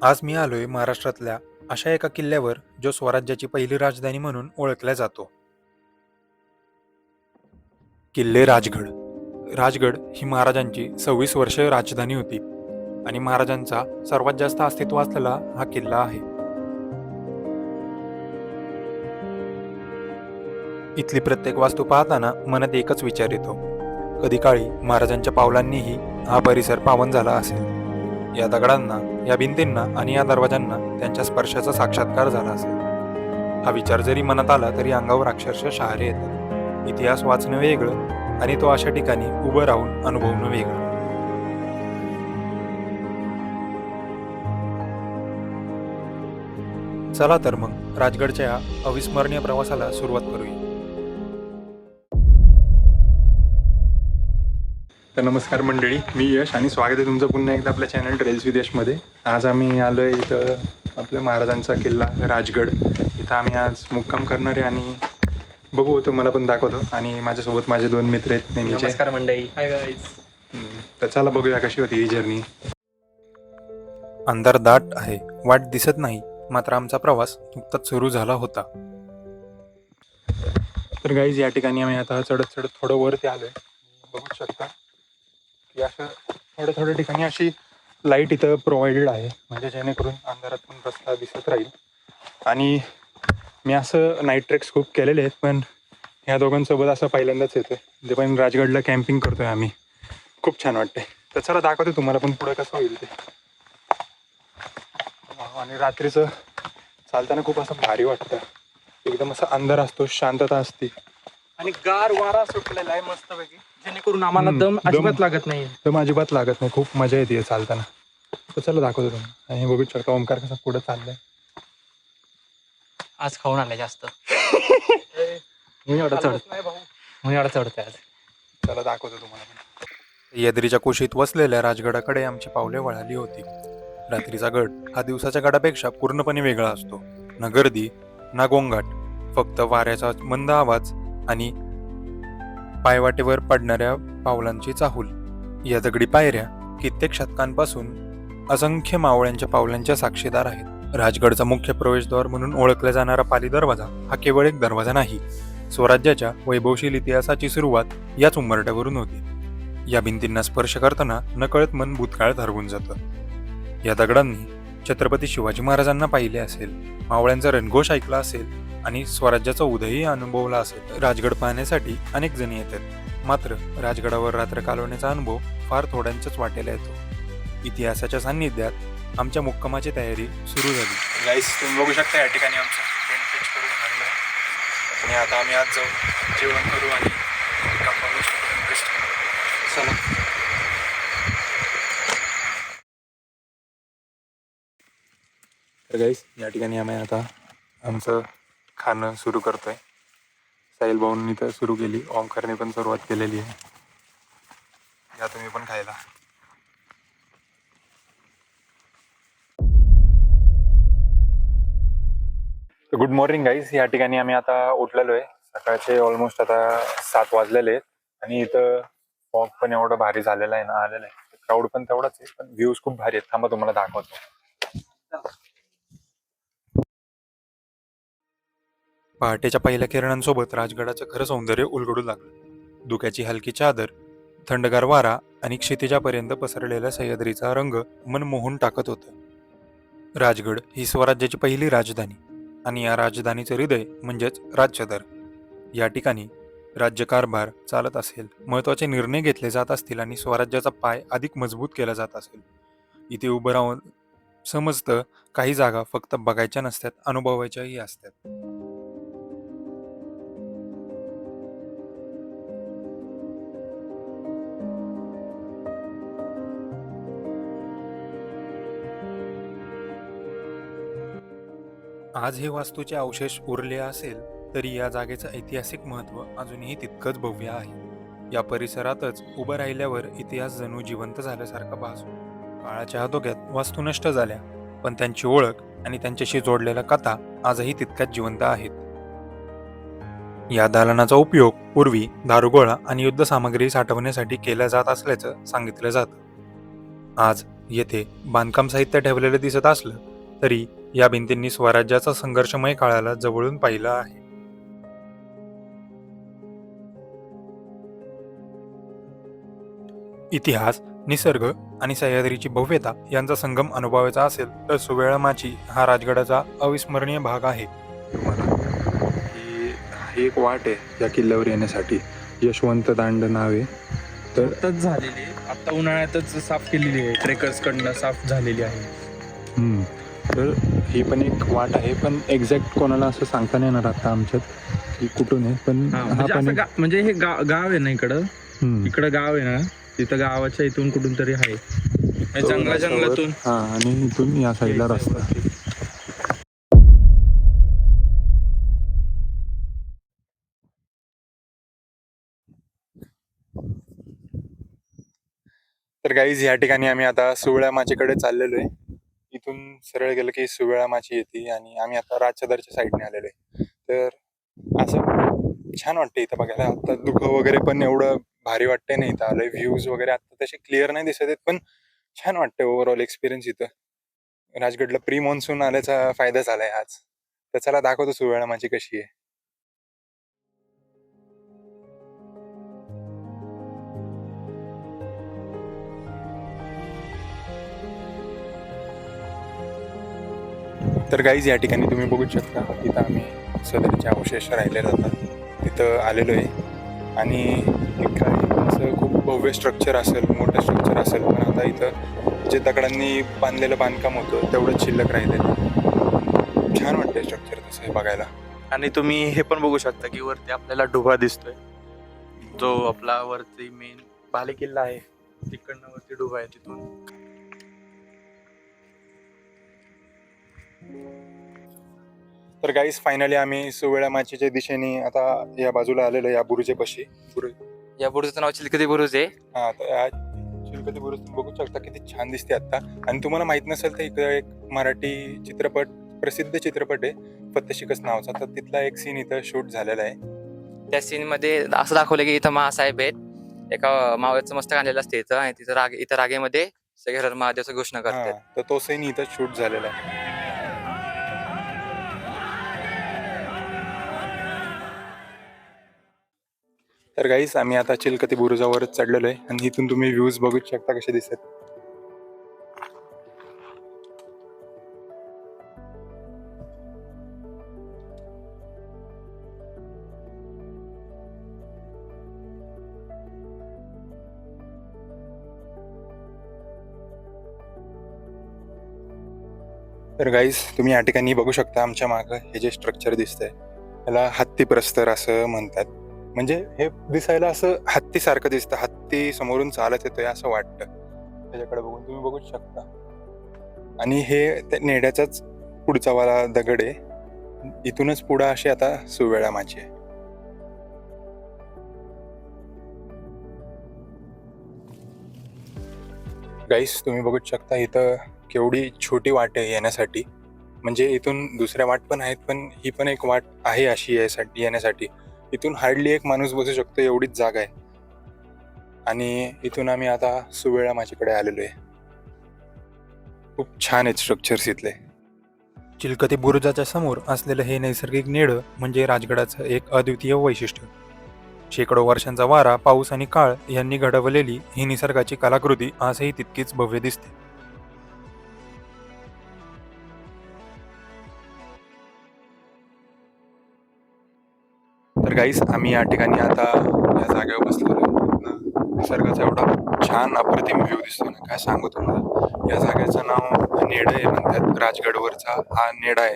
आज मी आलोय महाराष्ट्रातल्या अशा एका किल्ल्यावर जो स्वराज्याची पहिली राजधानी म्हणून ओळखला जातो. किल्ले राजगड. राजगड ही महाराजांची 26 वर्ष राजधानी होती आणि महाराजांचा सर्वात जास्त अस्तित्व असलेला हा किल्ला आहे. इथली प्रत्येक वास्तू पाहताना मनात एकच विचार येतो. कधी काळी महाराजांच्या पावलांनीही हा परिसर पावन झाला असेल. या दगडांना, या भिंतींना आणि या दरवाजांना त्यांच्या स्पर्शाचा साक्षात्कार झाला असेल. हा विचार जरी मनात आला तरी अंगावर अक्षरशः शहारे येतात. इतिहास वाचणं वेगळं आणि तो अशा ठिकाणी उभं राहून अनुभवणं वेगळं. चला तर मग राजगडच्या या अविस्मरणीय प्रवासाला सुरुवात करूया. तर नमस्कार मंडळी, मी यश आणि स्वागत आहे तुमचं पुन्हा एकदा आपल्या चॅनल ट्रेल्स विथ यशमध्ये. आज आम्ही आलो आहे इथं आपल्या महाराजांचा किल्ला राजगड. इथं आम्ही आज मुक्काम करणार आहे आणि बघू तुम्हाला पण दाखवतो. आणि माझ्यासोबत माझे 2 मित्र आहेत नेहमीचे. नमस्कार मंडळी. Hi guys. तर चला बघूया कशी होती ही जर्नी. अंधार दाट आहे, वाट दिसत नाही, मात्र आमचा प्रवास नुकताच सुरू झाला होता. तर गाईज या ठिकाणी आम्ही आता चढत चढत थोडं वरती आलोय. बघू शकता की असं थोड्या ठिकाणी अशी लाईट इथं प्रोव्हाइडेड आहे, म्हणजे जेणेकरून अंधारात पण रस्ता दिसत राहील. आणि मी असं नाईट ट्रेक्स खूप केलेले आहेत, पण ह्या दोघांसोबत असं पहिल्यांदाच येतोय. ते पण राजगडला कॅम्पिंग करतोय आम्ही. खूप छान वाटतंय. तर चला दाखवते तुम्हाला पण पुढे कसं होईल ते. आणि रात्रीचं चालताना खूप असं भारी वाटतं. एकदम असं अंधार असतो, शांतता असते आणि गार वारा सुटलेला आहे मस्तपैकी, जेणेकरून आम्हाला दम अजिबात लागत नाही. दम अजिबात लागत नाही. खूप मजा येते चालताना. तर चला दाखवतो तुम्हाला. आणि बघू शकता ओमकार कसा पुढे चाललाय. आज खाऊन आलाय जास्त. मी एवढा चढतोय आज. चला दाखवतो तुम्हाला. यादरीच्या कुशीत वसलेल्या राजगडाकडे आमची पावले वळाली होती. रात्रीचा गड हा दिवसाच्या गडापेक्षा पूर्णपणे वेगळा असतो. ना गर्दी, ना गोंगाट, फक्त वाऱ्याचा मंद आवाज आणि पायवाटेवर पडणाऱ्या पावलांची चाहूल. या दगडी पायऱ्या कित्येक शतकांपासून असंख्य मावळ्यांच्या पावलांच्या साक्षीदार आहेत. राजगडचा मुख्य प्रवेशद्वार म्हणून ओळखला जाणारा पाली दरवाजा हा केवळ एक दरवाजा नाही. स्वराज्याच्या वैभवशील इतिहासाची सुरुवात याच उंबरठ्यावरून होती. या भिंतींना स्पर्श करताना नकळत मन भूतकाळात हरवून जातं. या दगडांनी छत्रपती शिवाजी महाराजांना पाहिले असेल, मावळ्यांचा रणघोष ऐकला असेल आणि स्वराज्याचा उदयही अनुभवला असेल. राजगड पाहण्यासाठी अनेक जण येतात, मात्र राजगडावर रात्र घालवण्याचा अनुभव फार थोड्यांच्याच वाटेला येतो. इतिहासाच्या सान्निध्यात आमच्या मुक्कामाची तयारी सुरू झाली. गाईस तुम्ही बघू शकता या ठिकाणी आमचं टेंट पिच करून झालेलं आहे. आणि आता आम्ही आज जाऊन जेवण करू आणि रेस्ट करू. चला. तर गाईस या ठिकाणी आम्ही आता आमचं खाणं सुरू करतोय. साहिल भाऊंनी तर सुरू केली, ओंकारने पण सुरुवात केलेली आहे. या तुम्ही पण खायला. गुड मॉर्निंग गाईस. या ठिकाणी आम्ही आता उठलेलो आहे. सकाळचे ऑलमोस्ट आता 7 वाजलेले आहेत आणि इथं फॉग पण एवढं भारी झालेलं आहे ना, आलेलं आहे. क्राऊड पण तेवढाच आहे, पण व्ह्यूज खूप भारी आहेत. थांबा तुम्हाला दाखवतो. पहाटेच्या पहिल्या किरणांसोबत राजगडाचं खरं सौंदर्य उलगडू लागलं. धुक्याची हलकी चादर, थंडगार वारा आणि क्षितिजापर्यंत पसरलेला सह्याद्रीचा रंग मन मोहून टाकत होतं. राजगड ही स्वराज्याची पहिली राजधानी आणि या राजधानीचं हृदय म्हणजेच राज्यदर. या ठिकाणी राज्यकारभार चालत असेल, महत्त्वाचे निर्णय घेतले जात असतील आणि स्वराज्याचा पाय अधिक मजबूत केला जात असेल. इथे उभं राहून समजतं काही जागा फक्त बघायच्या नसतात, अनुभवायच्याही असतात. आज हे वास्तूचे अवशेष उरले असेल तरी या जागेचं ऐतिहासिक महत्त्व अजूनही तितकंच भव्य आहे. या परिसरातच उभं राहिल्यावर इतिहास जणू जिवंत झाल्यासारखा भासतो. काळाच्या हातोक्यात वास्तू नष्ट झाल्या, पण त्यांची ओळख आणि त्यांच्याशी जोडलेल्या कथा आजही तितक्याच जिवंत आहेत. या दालनाचा उपयोग पूर्वी दारुगोळा आणि युद्ध सामग्री साठवण्यासाठी केला जात असल्याचं सांगितलं जातं. आज येथे बांधकाम साहित्य ठेवलेलं दिसत असलं तरी या भिंतींनी स्वराज्याचा संघर्षमय काळाला जवळून पाहिलं आहे. इतिहास, निसर्ग आणि सह्याद्रीची भव्यता यांचा संगम अनुभवायचा असेल तर सुवेळमाची हा राजगडाचा अविस्मरणीय भाग आहे. ही एक वाट आहे या किल्ल्यावर येण्यासाठी. यशवंत दांड नाव आहे. तर आताच झालेली आहे, आता उन्हाळ्यातच साफ केलेली आहे, ट्रेकर्स कडनं साफ झालेली आहे. तर ही पण एक वाट आहे, पण एक्झॅक्ट कोणाला असं सांगता नाही येणार आता आमच्यात की कुठून आहे. पण हा म्हणजे पण असं म्हणजे हे गाव आहे ना, इकडं गाव आहे ना, तिथं गावाच्या इथून कुठून तरी आहे, जंगलातून. हा, आणि इथून या साईडला रस्ता. तर गाईज या ठिकाणी आम्ही आता सुवेळा माचीकडे चाललेलो आहे. इथून सरळ गेलं की सुवेळा माची येते आणि आम्ही आता राजसदरच्या साईडने आलेलो आहे. तर असं छान वाटतं इथं बघायला. आता धुकं वगैरे पण एवढं भारी वाटतंय नाही इथं आलंय. व्ह्यूज वगैरे आता तसे क्लिअर नाही दिसत आहेत, पण छान वाटतंय ओव्हरऑल एक्सपिरियन्स इथं. राजगडला प्री मॉन्सून आल्याचा फायदा झालाय आज. तर चला दाखवतो सुवेळा माची कशी आहे. तर गाईज या ठिकाणी तुम्ही बघू शकता, तिथं आम्ही सदरचे अवशेष राहिले जातात तिथं आलेलो आहे. आणि एक काही असं खूप भव्य स्ट्रक्चर असेल, मोठं स्ट्रक्चर असेल, पण आता इथं जे दगडांनी बांधलेलं बांधकाम होतं तेवढंच शिल्लक राहिलेलं. छान वाटतंय स्ट्रक्चर तसं हे बघायला. आणि तुम्ही हे पण बघू शकता की वरती आपल्याला डोबा दिसतोय, जो आपला वरती मेन बाले किल्ला आहे, तिकडनं वरती डोबा आहे तिथून. तर गाईज फायनली आम्ही सुवेळा माचीच्या दिशेने आता या बाजूला आलेलो, या बुरुजेपाशी. या बुरुजचं नाव चिलकती बुरुज आहे. हा, तर या चिलकती बुरुज तुम्ही बघू शकता किती छान दिसते आता. आणि तुम्हाला माहित नसेल तर इकडे एक मराठी चित्रपट, प्रसिद्ध चित्रपट आहे फत्तेशिकस नावाचा, तर तिथला एक सीन इथं शूट झालेला आहे. त्या सीन मध्ये असं दाखवलं की इथं महासाहेब आहेत, एका मावळ्याचं मस्तक आणलेलं असते इथं, आणि इथं रागेमध्ये सगळे महादेवाची घोषणा करतात. तर तो सीन इथं शूट झालेला आहे. तर गाईस आम्ही आता चिलकती बुरुजावरच चढलेलो आहे आणि इथून तुम्ही व्ह्यूज बघू शकता कसे दिसत. तर गाईस तुम्ही या ठिकाणी बघू शकता आमच्या मागं हे जे स्ट्रक्चर दिसतंय त्याला हत्ती प्रस्तर असं म्हणतात. म्हणजे हे दिसायला असं हत्तीसारखं दिसतं, हत्ती समोरून चालत येतोय असं वाटतं त्याच्याकडे बघून, तुम्ही बघू शकता. आणि हे त्या नेड्याचाच पुढचा वाला दगड आहे. इथूनच पुढं अशी आता सुवेळा माची आहे. गाईस तुम्ही बघू शकता इथं केवढी छोटी वाट आहे येण्यासाठी. म्हणजे इथून दुसऱ्या वाट पण आहेत, पण ही पण एक वाट आहे अशी यासाठी येण्यासाठी. इथून हार्डली एक माणूस बसू शकतो एवढीच जागा आहे. आणि इथून आम्ही आता सुवेळा माचीकडे आलेलो आहे. खूप छान आहेत स्ट्रक्चर्स इथले. चिलकती बुरुजाच्या समोर असलेलं हे नैसर्गिक नेडं म्हणजे राजगडाचं एक अद्वितीय वैशिष्ट्य. शेकडो वर्षांचा वारा, पाऊस आणि काळ यांनी घडवलेली ही निसर्गाची कलाकृती आजही तितकीच भव्य दिसते. तर गाईस आम्ही या ठिकाणी आता या जागेवर बसलेलो. निसर्गाचा एवढा छान अप्रतिम व्ह्यू दिसतो ना, काय सांगू तुम्हाला. या जागेचं नाव नेड आहे म्हणतात, राजगडवरचा हा नेडा आहे.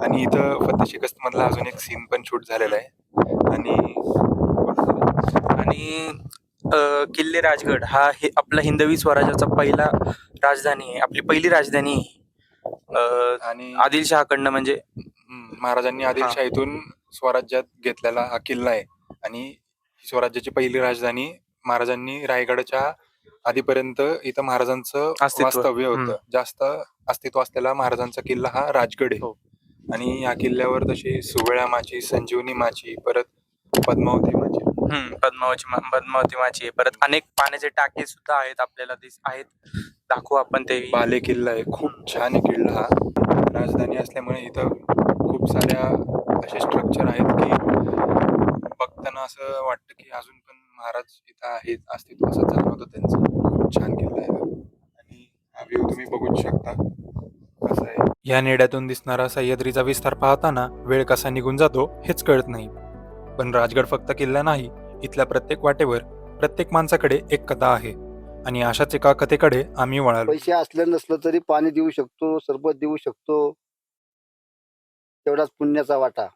आणि इथं फत्तेशिकस्त मधला अजून एक सीन पण शूट झालेला आहे. आणि किल्ले राजगड हा हे आपला हिंदवी स्वराज्याचा पहिला राजधानी आहे, आपली पहिली राजधानी आहे. आणि आदिलशहाकडनं, म्हणजे महाराजांनी आदिलशाहीतून स्वराज्यात घेतलेला हा किल्ला आहे. आणि स्वराज्याची पहिली राजधानी महाराजांनी रायगडच्या आधीपर्यंत इथं महाराजांचं वास्तव्य होतं. जास्त अस्तित्व असलेला महाराजांचा किल्ला हा राजगड आहे. आणि या किल्ल्यावर तशी सुवेळा माची, संजीवनी माची, परत पद्मावती माची पद्मावती माची आहे. परत अनेक पाण्याचे टाके सुद्धा आहेत, आपल्याला आहेत. दाखवू आपण ते. बाले किल्ला आहे, खूप छान आहे किल्ला हा. राजधानी असल्यामुळे इथं खूप साऱ्या असे स्ट्रक्चर आहेत की बघताना असं वाटतं की अजून पण महाराज इथं आहेत, अस्तित्व असं जाणवतं त्यांचं. खूप छान किल्ला आहे हा. आणि हा व्ह्यू तुम्ही बघू शकता कसा आहे. या नेड्यातून दिसणारा सह्याद्रीचा विस्तार पाहताना वेळ कसा निघून जातो हेच कळत नाही. पण राजगड फक्त किल्ला नाही, इथल्या प्रत्येक वाटेवर प्रत्येक माणसाकडे एक कथा आहे आणि अशाच एका कथेकडे आम्ही वळालो. पैसे असले नसलं तरी पाणी देऊ शकतो, सरबत देऊ शकतो, तेवढाच पुण्याचा वाटा.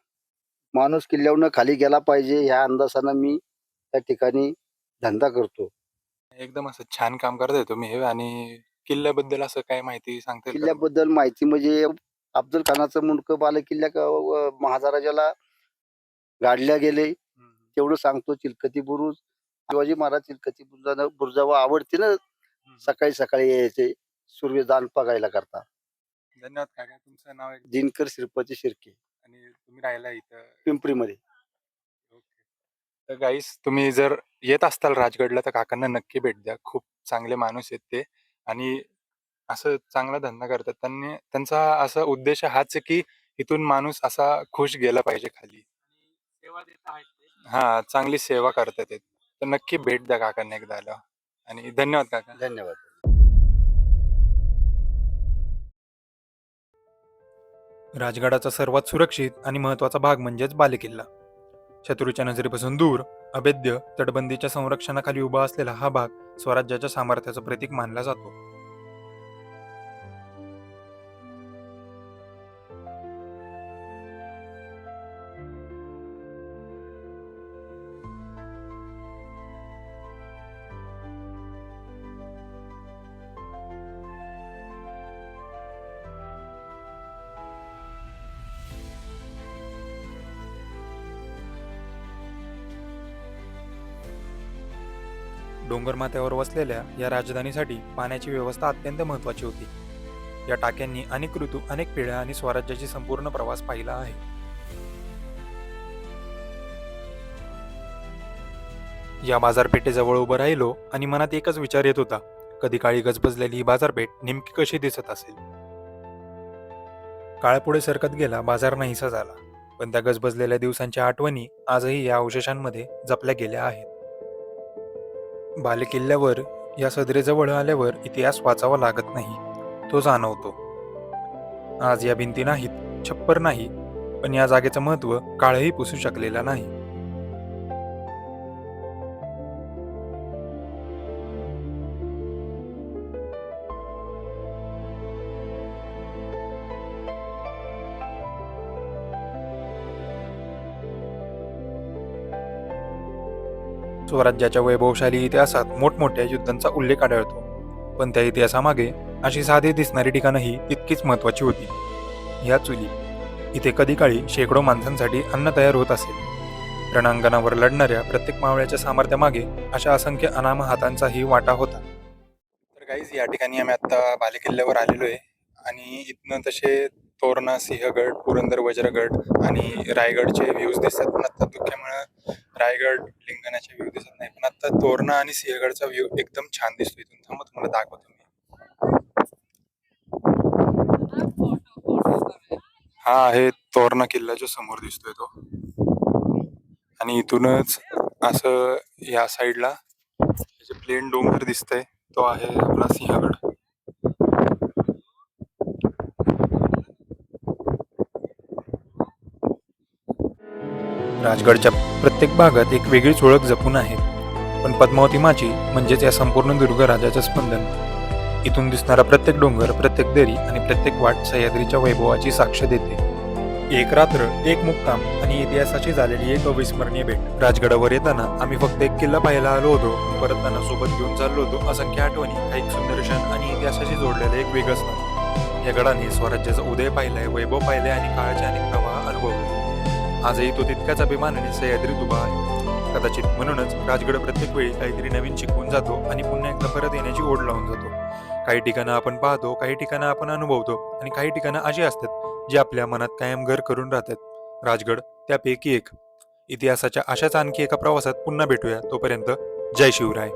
माणूस किल्ल्यावरनं खाली गेला पाहिजे ह्या अंदाजानं मी त्या ठिकाणी धंदा करतो. एकदम असं छान काम करताय तुम्ही हे. आणि किल्ल्याबद्दल असं काय माहिती सांगता येईल का? किल्ल्याबद्दल माहिती म्हणजे अफजल खानाचं मुंडकं बाले किल्ल्या महाराजाला गाडल्या गेले हम्म. तेवढं सांगतो. चिलखती बुरुज, शिवाजी महाराज चिलखती बुरुजावर आवडते ना, सकाळी सकाळी यायचे सूर्यदान बघायला करता. धन्यवाद काका. तुमचं नाव आहे दिनकर श्रीपती शिर्के, आणि तुम्ही राहिला इथं पिंपरीमध्ये. ओके. तर गाईस, तुम्ही जर येत असताल राजगडला तर काकांना नक्की भेट द्या. खूप चांगले माणूस आहेत ते आणि असं चांगला धंदा करतात. त्यांचा असा उद्देश हाच आहे की इथून माणूस असा खुश गेला पाहिजे खाली. सेवा देत आहेत ते. हा, चांगली सेवा करतात ते. तर नक्की भेट द्या काकांना एकदा आला. आणि धन्यवाद काका. धन्यवाद. राजगडाचा सर्वात सुरक्षित आणि महत्त्वाचा भाग म्हणजेच बालेकिल्ला. शत्रूच्या नजरेपासून दूर, अभेद्य तटबंदीच्या संरक्षणाखाली उभा असलेला हा भाग स्वराज्याच्या सामर्थ्याचं प्रतीक मानला जातो. डोंगरमाथ्यावर वसलेल्या या राजधानीसाठी पाण्याची व्यवस्था अत्यंत महत्त्वाची होती. या टाक्यांनी अनेक ऋतू, अनेक पिढ्या आणि स्वराज्याची संपूर्ण प्रवास पाहिला आहे. या बाजारपेठेजवळ उभं राहिलो आणि मनात एकच विचार येत होता, कधी काळी गजबजलेली ही बाजारपेठ नेमकी कशी दिसत असेल. काळ पुढे सरकत गेला, बाजार नाहीसा झाला, पण त्या गजबजलेल्या दिवसांच्या आठवणी आजही या अवशेषांमध्ये जपल्या गेल्या आहेत. बालेकिल्ल्यावर या सदरेजवळ आल्यावर इतिहास वाचावा लागत नाही, तो जाणवतो. आज या भिंती नाहीत, छप्पर नाही, पण या जागेचं महत्त्व काळही पुसू शकलेला नाही. स्वराज्याच्या वैभवशाली इतिहासात मोठमोठ्या युद्धांचा उल्लेख आढळतो, पण त्या इतिहासामागे अशी साधी दिसणारी ठिकाणंही तितकीच महत्त्वाची होती. या चुली, इथे कधी काळी शेकडो माणसांसाठी अन्न तयार होत असेल. रणांगणावर लढणाऱ्या प्रत्येक मावळ्याच्या सामर्थ्यामागे अशा असंख्य अनाम हातांचाही वाटा होता. तर गाईज, या ठिकाणी आम्ही आता बालेकिल्ल्यावर आलेलो आहे आणि इथनं तसे तोरणा, सिंहगड, पुरंदर, वज्रगड आणि रायगडचे व्ह्यूज दिसतात. पण आता धुक्यामुळे रायगड, लिंगाण्याचे व्ह्यू दिसत नाही. पण आता तोरणा आणि सिंहगडचा व्ह्यू एकदम छान दिसतो इथून. थांबा, तुम्हाला दाखवतो मी. हा आहे तोरणा किल्ला जो समोर दिसतोय तो. आणि इथूनच असं या साईडला जे प्लेन डोंगर दिसतंय तो आहे आपला सिंहगड. राजगडच्या प्रत्येक भागात एक वेगळीच ओळख जपून आहे. पण पद्मावती माची म्हणजेच या संपूर्ण दुर्गराजाचं स्पंदन. इथून दिसणारा प्रत्येक डोंगर, प्रत्येक दरी आणि प्रत्येक वाट सह्याद्रीच्या वैभवाची साक्ष देते. एक रात्र, एक मुक्काम आणि इतिहासाची झालेली एक अविस्मरणीय भेट. राजगडावर येताना आम्ही फक्त एक किल्ला पाहायला आलो होतो, पण परतताना सोबत घेऊन चाललो होतो असंख्य आठवणी, काही सुंदर क्षण आणि इतिहासाशी जोडलेलं एक वेगळंच नाव. या गडाने स्वराज्याचा उदय पाहिलाय, वैभव पाहिलाय आणि काळाचे अनेक प्रवाह अनुभवले. आजही तो तितक्याच अभिमानाने सह्याद्रीत उभा आहे. कदाचित म्हणूनच राजगड प्रत्येक वेळी काहीतरी नवीन शिकवून जातो आणि पुन्हा एकदा परत येण्याची ओढ लावून जातो. काही ठिकाणं आपण पाहतो, काही ठिकाणं आपण अनुभवतो आणि काही ठिकाणं अशी असतात जी आपल्या मनात कायम घर करून राहतात. राजगड त्यापैकी एक. इतिहासाच्या अशाच आणखी एका प्रवासात पुन्हा भेटूया. तोपर्यंत जय शिवराय.